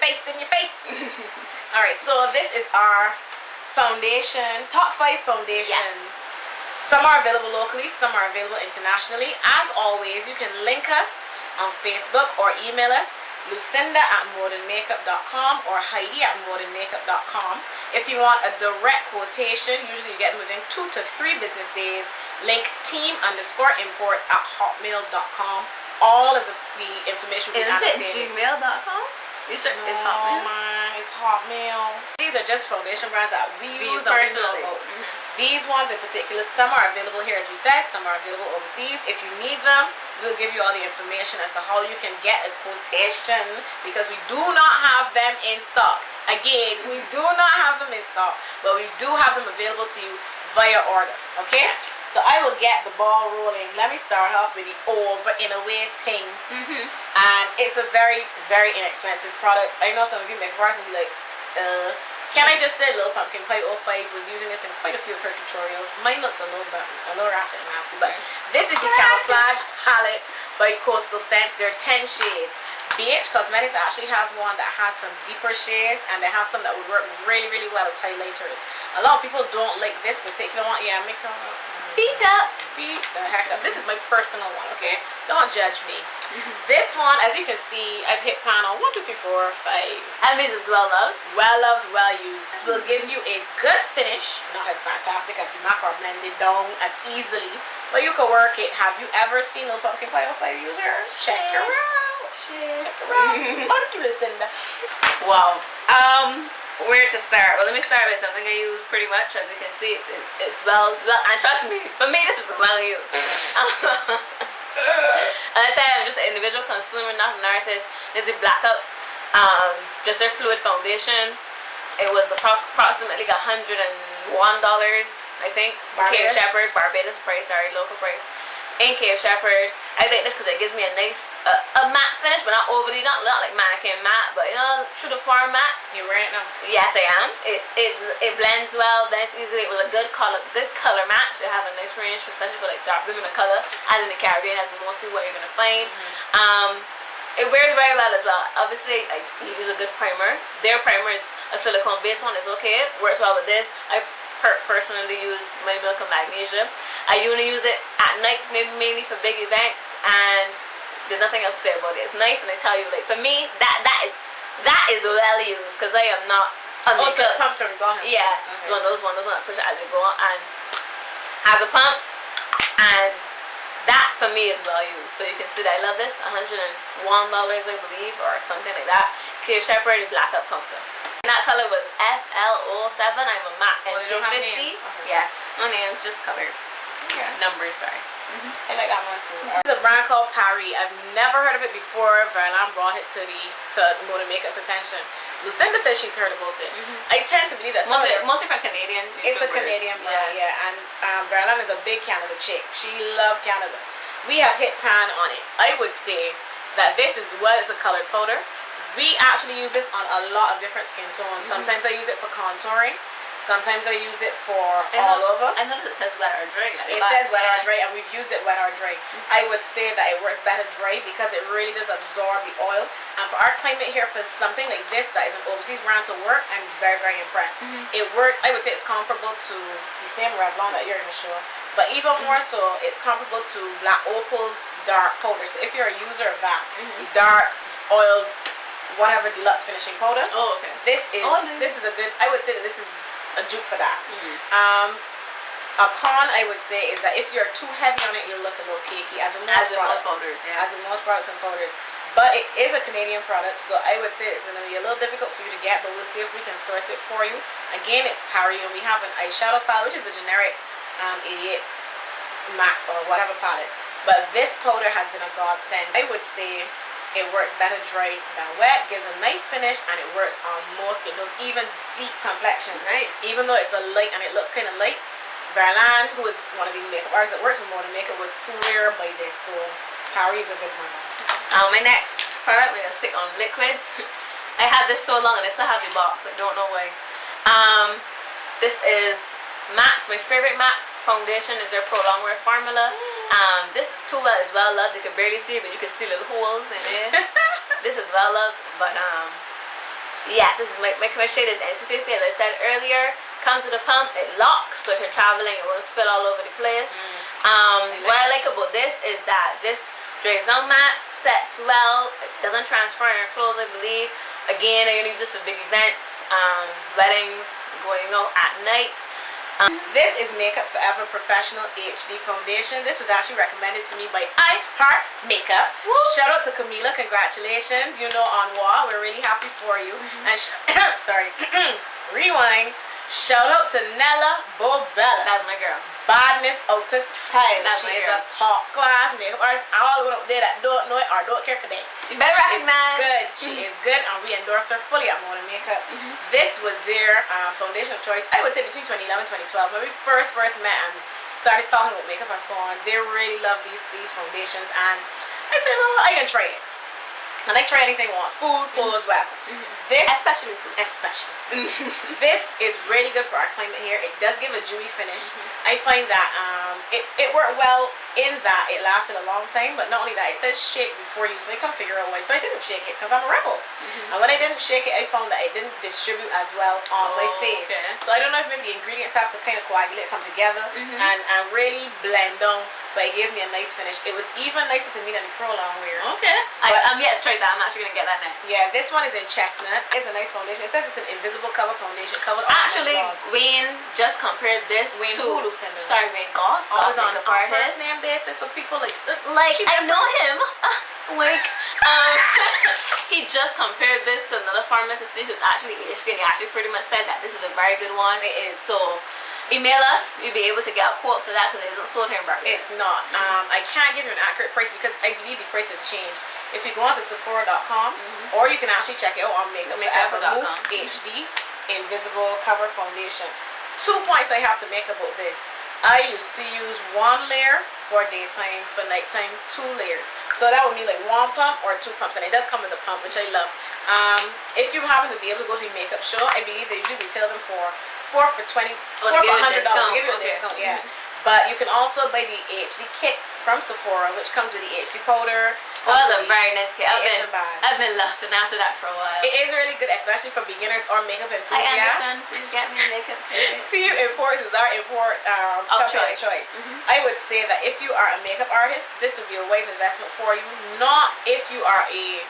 face, in your face. Alright, so this is our foundation, top 5 foundations. Yes. Some are available locally, some are available internationally. As always, you can link us on Facebook or email us, Lucinda@modernmakeup.com or Heidi@modernmakeup.com. If you want a direct quotation, usually you get them within 2 to 3 business days. Link team_imports@hotmail.com. All of the information will be annotated. Is it gmail.com? You sure? No, It's Hotmail. It's Hotmail. These are just foundation brands that we use personally. These ones in particular, some are available here as we said, some are available overseas. If you need them, we'll give you all the information as to how you can get a quotation, because we do not have them in stock. Again, we do not have them in stock, but we do have them available to you via order. Okay? So I will get the ball rolling. Let me start off with the over in a way thing. And it's a very, very inexpensive product. I know some of you make parts and be like, can I just say Little Pumpkin Pie 05 was using this in quite a few of her tutorials. Mine looks a little ratchet and nasty, but this is the Camouflage palette by Coastal Scents. There are 10 shades. BH Cosmetics actually has one that has some deeper shades, and they have some that would work really, really well as highlighters. A lot of people don't like this particular one. Yeah, make Beat up. Beat the heck up. This is my personal one, okay? Don't judge me. This one, as you can see, I've hit pan on 1, 2, 3, 4, 5. And this is well loved. Well loved, well used. This will give you a good finish. Not as fantastic as the MAC or blended down as easily, but you can work it. Have you ever seen Little Pumpkin Pie 05 users? Check her out. Check her out. Thank you, Lucinda. Wow. Where to start? Well, let me start with something I use pretty much. As you can see, it's well, and trust me, for me this is well used. As I said, I'm just an individual consumer, not an artist. This is Black Up, just their fluid foundation. It was approximately $101, I think. Cape Shepherd, Barbados price, sorry, local price. In Cape Shepherd, I think this because it gives me a nice, a matte finish, but not overly, not like mannequin matte, but you know, true to form matte. You're wearing it now? Yes, I am. It blends well, blends easily. It was a good color match. It have a nice range, especially for like dark women of color. As in the Caribbean, that's mostly what you're gonna find. It wears very well as well. Obviously, you use a good primer. Their primer is a silicone based one. Is okay. It works well with this. I personally use my Milk and Magnesia. I only use it at night, mainly for big events, and there's nothing else to say about it. It's nice, and I tell you, like for me, that is well used, because I am not a makeup. So it pumps from your bottom. Yeah, okay. Those ones that push it as they go on, and has a pump, and that for me is well used. So you can see that I love this. $101, I believe, or something like that. Cape Shepherd Black Up counter. And that color was FL07. I'm a matte NC50. Yeah, no names, just colors. Yeah. Numbers, sorry. I like that one too. This is a brand called Pari. I've never heard of it before. Verlan brought it to Modern Makeup's attention. Lucinda says she's heard about it. I tend to believe that mostly from Canadian. It's a Canadian brand, yeah. And Verlan is a big Canada chick. She loves Canada. We have hit pan on it. I would say that this is a colored powder. We actually use this on a lot of different skin tones. Sometimes I use it for contouring. Sometimes I use it for all over. I noticed it says wet or dry. It says wet or dry, and we've used it wet or dry. I would say that it works better dry because it really does absorb the oil. And for our climate here, for something like this that is an overseas brand to work, I'm very, very impressed. It works. I would say it's comparable to the same Revlon that you're going to show, but even more so, it's comparable to Black Opal's dark powder. So if you're a user of that, the dark oil, whatever deluxe finishing powder. Oh, okay. This is a good. I would say that this is a dupe for that. A con I would say is that if you're too heavy on it, you'll look a little cakey, as with most powders. As with most products and powders. But it is a Canadian product, so I would say it's going to be a little difficult for you to get, but we'll see if we can source it for you. Again, it's Pari, and we have an eyeshadow palette, which is a generic 88 MAC or whatever palette. But this powder has been a godsend. I would say it works better dry than wet, gives a nice finish, and it works on most skin tones, even deep complexions. Nice. Even though it's a light and it looks kind of light. Verlan, who is one of the makeup artists that works with Modern Makeup, was swear by this, so Pari is a good one. My next product, we're going to stick on liquids. I had this so long and I still have the box, I don't know why. This is MAC's, my favorite MAC foundation is their Pro Longwear formula. This is too well, it's well loved. You can barely see it, but you can see little holes in it. This is well loved, but Yes, this is my commission shade is NC50. As I said earlier, comes with a pump, it locks, so if you're traveling, it won't spill all over the place. What I like about this is that this drains down matte, sets well, it doesn't transfer in your clothes, I believe. Again, I only use this for big events, weddings, going out at night. This is Makeup Forever Professional HD Foundation. This was actually recommended to me by I Heart Makeup. Woo! Shout out to Camila, congratulations. You know, on WA, we're really happy for you. And sorry, rewind. Shout out to Nella Bobella. That's my girl. Badness out to style. That's She my is girl. a top class makeup artist. All the one up there that don't know it or don't care today. You better recognize. Good. She is good, and we endorse her fully at Modern Makeup. This was their foundation of choice. I would say between 2011 and 2012 when we first met and started talking about makeup and so on. They really love these foundations, and I said, well, I can try it. I like try anything once. Food, clothes, whatever. This, especially food. This is really good for our climate here. It does give a dewy finish. I find that it worked well in that it lasted a long time, but not only that, it says shake before you, so I can't figure out why. So I didn't shake it because I'm a rebel. And when I didn't shake it, I found that it didn't distribute as well on my face. Okay. So I don't know if maybe the ingredients have to kind of coagulate, come together, and really blend down. But it gave me a nice finish. It was even nicer to me than the Pro Longwear. Okay. I'm yet to try that. I'm actually going to get that next. Yeah, this one is in chestnut. It's a nice foundation. It says it's an invisible cover foundation. Covered all actually, Wayne just compared this Wayne to... Lucinda. Sorry, Wayne Goss. Always on a first name basis with people like I know him. He just compared this to another pharmacist who's actually HD, and he actually pretty much said that this is a very good one. It is. So... email us, you'll be able to get a quote for that because it isn't sold here in Barbados. It's not. I can't give you an accurate price because I believe the price has changed. If you go onto Sephora.com or you can actually check it out on Makeup Forever HD Invisible Cover Foundation. 2 points I have to make about this. I used to use 1 layer for daytime, for nighttime 2 layers. So that would mean like 1 pump or 2 pumps, and it does come with a pump, which I love. If you happen to be able to go to a makeup show, I believe they usually retail them for $4 for $100. Give you a discount, yeah. But you can also buy the HD kit from Sephora, which comes with the HD powder. Well, a very nice kit. I've been lusting after that for a while. It is really good, especially for beginners or makeup enthusiasts. Hi Anderson, please get me a makeup kit. TU Imports is our import of choice. I would say that if you are a makeup artist, this would be a wise investment for you. Not if you are a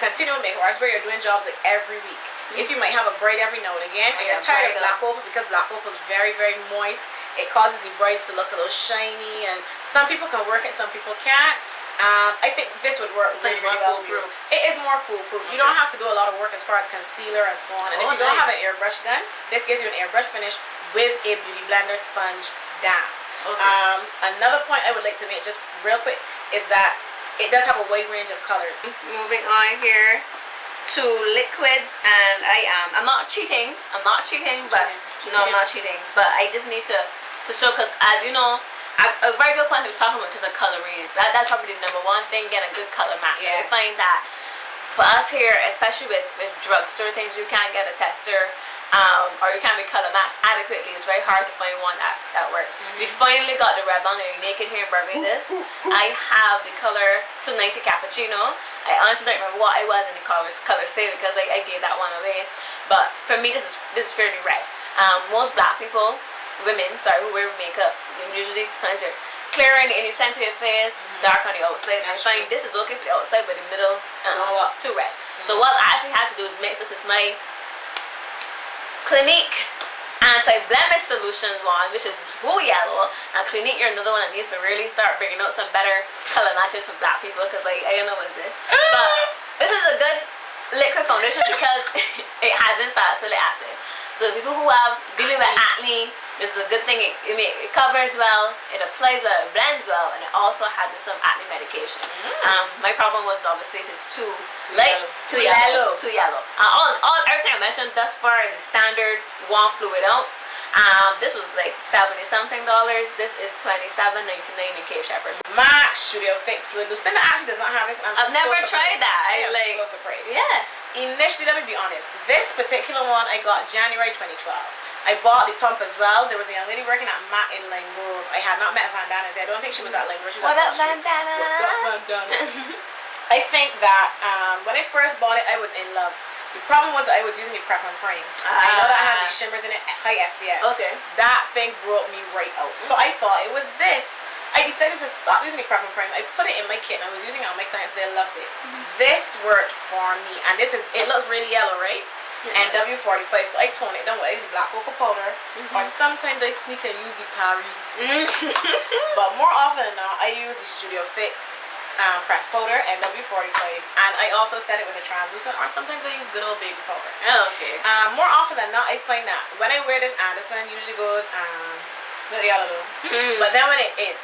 continual makeup artist where you're doing jobs like every week. If you might have a braid every now and again, and you're tired of black opal because black opal is very, very moist, it causes the braids to look a little shiny, and some people can work it, some people can't. I think this would work really, really well for you. It is more foolproof. You don't have to do a lot of work as far as concealer and so on. And if you don't have an airbrush gun, this gives you an airbrush finish with a beauty blender sponge down. Another point I would like to make just real quick is that it does have a wide range of colors. Moving on here to liquids, and I'm not cheating, but no, I'm not cheating, but I just need to show, because as you know, a very good point I was talking about is a color range. That's probably the #1 thing, getting a good color match. I find that for us here, especially with drugstore things, you can't get a tester or you can't be color matched adequately. It's very hard to find one that works. We finally got the Red Bond Naked here in Barbados. I have the color 290 Cappuccino. I honestly don't remember what I was in the color state because I gave that one away. But for me, this is fairly red. Most black people, women, who wear makeup, usually sometimes they're clear on the inside of your face, dark on the outside. I find this is okay for the outside, but the middle, too red. So what I actually had to do is mix this with my Clinique Anti-Blemish Solutions one, which is blue yellow. Now Clinique, you're another one that needs to really start bringing out some better color matches for black people, because I don't know what's this. But this is a good liquid foundation because it hasn't salicylic acid. So people who have dealing with acne, this is a good thing. It covers well, it applies well, it blends well, and it also has some acne medication. My problem was obviously it's too yellow. Everything I mentioned thus far is a standard 1 fluid ounce. This was like $70-something. This is $27.99 in Cape Shepherd. Max Studio Fix Fluid. Lucinda actually does not have this. I've never tried that. I am so surprised. Yeah. Initially, let me be honest. This particular one I got January 2012. I bought the pump as well. There was a young lady working at Matt in Langgrove. I had not met Vandana's yet. I don't think she was at Langgrove. What up, Vandana? What's up, Vandana? I think that when I first bought it, I was in love. The problem was that I was using the Prep and Prime. I know that has the shimmers in it, high SPF. Okay. That thing broke me right out. So I thought it was this. I decided to stop using the Prep and Prime. I put it in my kit and I was using it on my clients. They loved it. This worked for me, and this is, it looks really yellow, right? And W45, so I tone it down with the black cocoa powder, or sometimes I sneak and use the Pari. But more often than not, I use the Studio Fix pressed powder and W45, and I also set it with a translucent, or sometimes I use good old baby powder. Oh, okay. More often than not, I find that when I wear this, Anderson usually goes the yellow, but then when it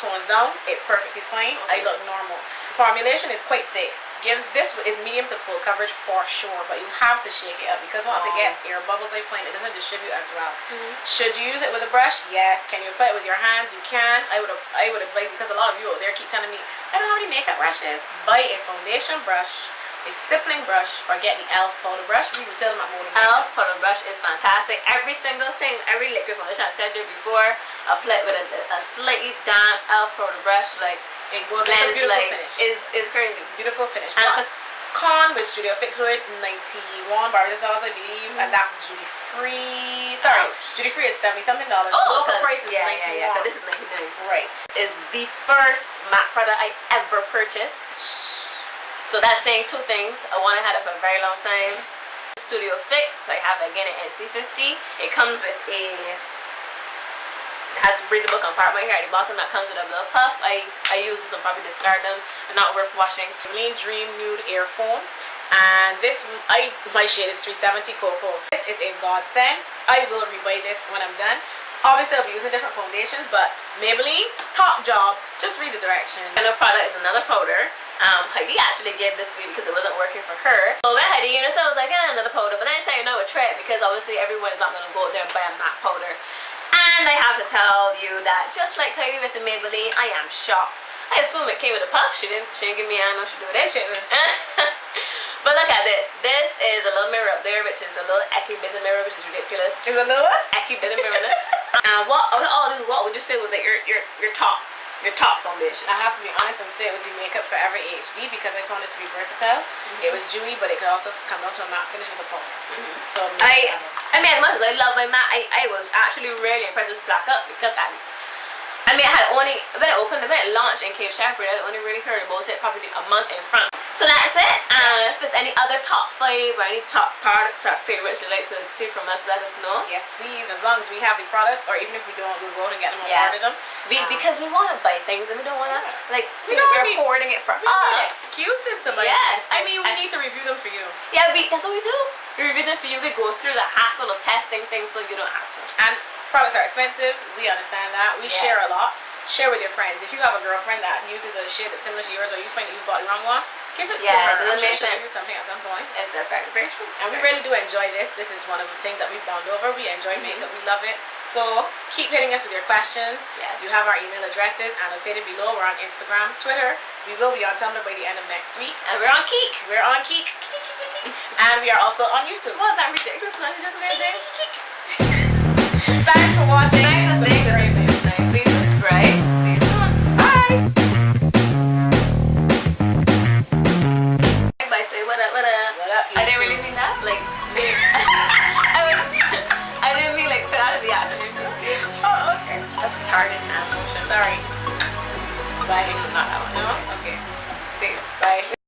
tones down, it's perfectly fine. I look normal. Formulation is quite thick. This is medium to full coverage for sure, but you have to shake it up because once it gets air bubbles, I find it doesn't distribute as well. Should you use it with a brush? Yes. Can you apply it with your hands? You can. I would advise, because a lot of you out there keep telling me I don't have any makeup brushes. Buy a foundation brush, a stippling brush, or get the e.l.f. powder brush. We will tell them at e.l.f. powder brush is fantastic. Every single thing, every liquid foundation I've said there before, apply it with a slightly damp e.l.f. powder brush, like. It goes like a beautiful finish. Is crazy. Beautiful finish. And con with Studio Fix fluid, 91 Barbados dollars, I believe, and that's duty free. Sorry, duty free is $70-something. Local price is 91. Yeah, this is 99. Right. Is the first MAC product I ever purchased. So that's saying two things. I wanted had it for a very long time. Studio Fix, I have again an NC50. It comes with has a breathable compartment here at the bottom that comes with a little puff. I use this and probably discard them. They're not worth washing. Maybelline Dream Nude Air Foam, and this my shade is 370 Cocoa. This is a godsend. I will rebuy this when I'm done. Obviously I'll be using different foundations, but Maybelline, top job. Just read the directions. Another product is another powder. Heidi actually gave this to me because it wasn't working for her. So then Heidi, so I was like, another powder, but then I started to know a trick because obviously everyone is not going to go out there and buy a MAC powder. And I have to tell you that just like Heidi with the Maybelline, I am shocked. I assume it came with a puff. She didn't give me a no, she do it. But look at this. This is a little mirror up there, which is a little ecky bit of mirror, which is ridiculous. Is a little ecky bit of mirror. And what would you say was like your top foundation? I have to be honest and say it was the Makeup Forever HD because I found it to be versatile. It was dewy, but it could also come down to a matte finish with a powder. So I mean, as much as I love my matte, I was actually really impressed with Black Up because I mean, when it launched in Cave Shepherd, I only really heard about it probably a month in front. So that's it. If there's any other top 5 or any top products or favorites you'd like to see from us, let us know. Yes, please. As long as we have the products, or even if we don't, we'll go and get them and order them. Because we want to buy things and we don't want to like see that we're hoarding it for us. Excuses to buy things. I mean, we need to review them for you. Yeah, that's what we do. We review them for you. We go through the hassle of testing things so you don't have to. And products are expensive. We understand that. We share a lot. Share with your friends. If you have a girlfriend that uses a shade that's similar to yours, or you find that you bought the wrong one, give it to her. I'm sure she'll use something at some point. It's very true. And we really do enjoy this. This is one of the things that we bond over. We enjoy makeup. We love it. So keep hitting us with your questions. You have our email addresses annotated below. We're on Instagram, Twitter. We will be on Tumblr by the end of next week. And we're on Keek. We're on Keek. And we are also on YouTube. What is that ridiculous? Just amazing. Thanks for watching. Thanks for staying with us. Please subscribe. See you soon. Bye. I didn't really mean that. Like, I didn't mean like fit out of the act. Oh, okay. That's retarded and emotion. Sorry. Bye. Not that one. No? Okay. See you. Bye.